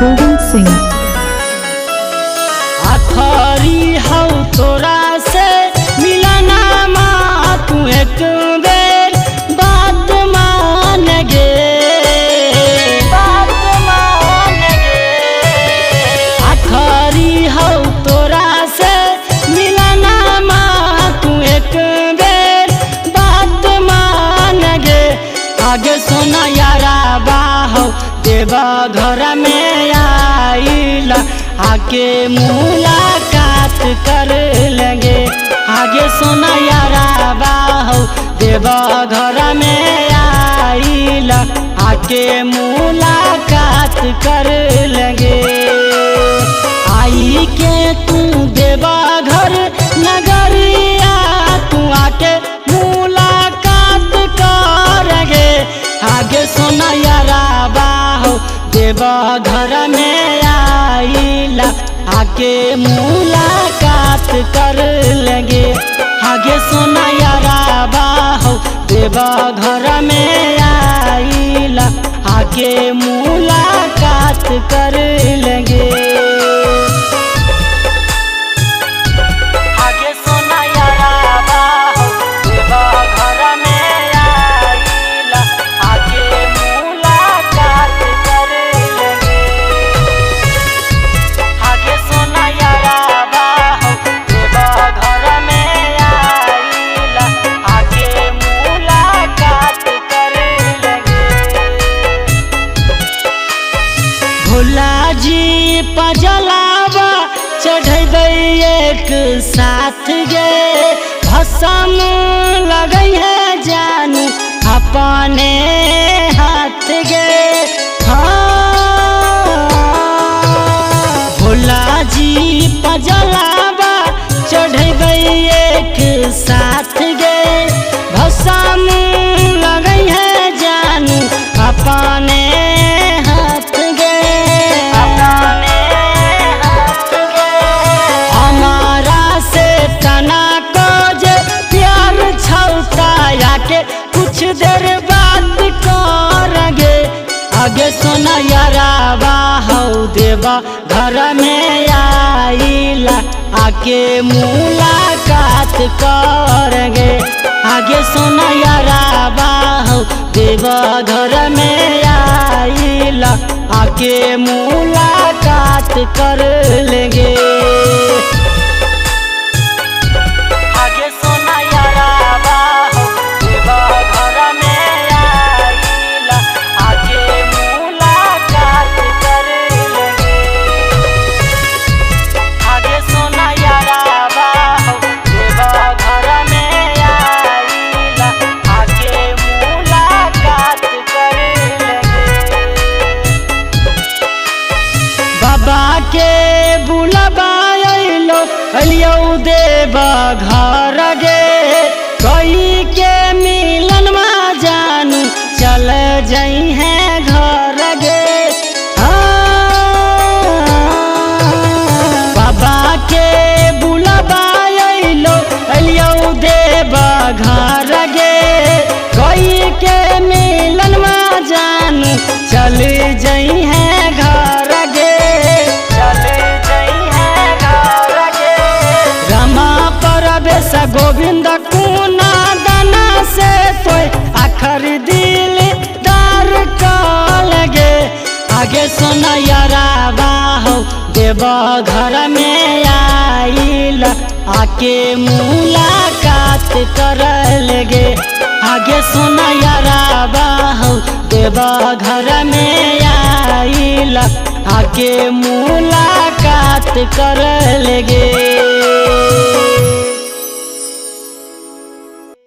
गोविंद सिंह। आखरी हौ तोरा से मिलना माँ तू एक बेर बात मान गे, बात मान गे। आखरी हौ तोरा से मिलना माँ तू एक बेर बात मान गे। आगे सोना यारा बाहो देवा घर में आइला आके मुलाकात कर लेंगे। आगे सोना यारा बाहो देवा घर में आइला आके मुलाकात कर लेंगे। आई के तू देवा घर नगरिया तू आके मुलाकात करेंगे। आगे सोना यारा बाहो देवा घर में आइला आके मुलाकात कर लेंगे। आगे सोना यारा बाहो देवा घर में आइला आके मुलाकात कर लेंगे। आगे सोना यारा बाहो देवा घर में आइला आके मुलाकात कर लेंगे। आगे सोना यारा बाहो देवा घर में आइला आके मुलाकात कर लेंगे। भोला जी पजलावा चढ़ेबै एक साथ गे, भसम लगई है जानू अपने हाथ गे। हाँ भोला जी पजलावा चढ़ेबै एक साथ गे, भसम लगई है जानू अपने हाथ गे, अपने हाथ गे। हमारा से तना को जे प्यार छौता आके कुछ देर बात करेंगे। आगे सोना यारा बाहो देवा घर में आइला आके मुलाकात करेंगे। आगे सोना यारा बाहो देवा घर में आइला आके मुलाकात कर लेंगे। आगे सोना यारा बाहो देवा घर में आइला आके मुलाकात कर लेंगे। आगे सोना यारा बाहो देवा घर में आइला आके मुलाकात कर लेंगे। बाबा के बुलबाइलो अलियो देवा घर गे, कई के मिलन में जानू चल जाई है घर गे। बाबा के बुलबाइलो अलियो देवा घर गे, कई के मिलन में जानू चल जाई है घर गे, चल जाई है घर गे। रमा परवेश गोविंद कुना दाना से तो आखर दिल दार कल गे। आगे सोना यारा बाहो देवा घर में आइला आके मुलाकात कर लेंगे। आगे सोना यारा बाहो देवा घर में आइला आके मुलाकात कर लेंगे।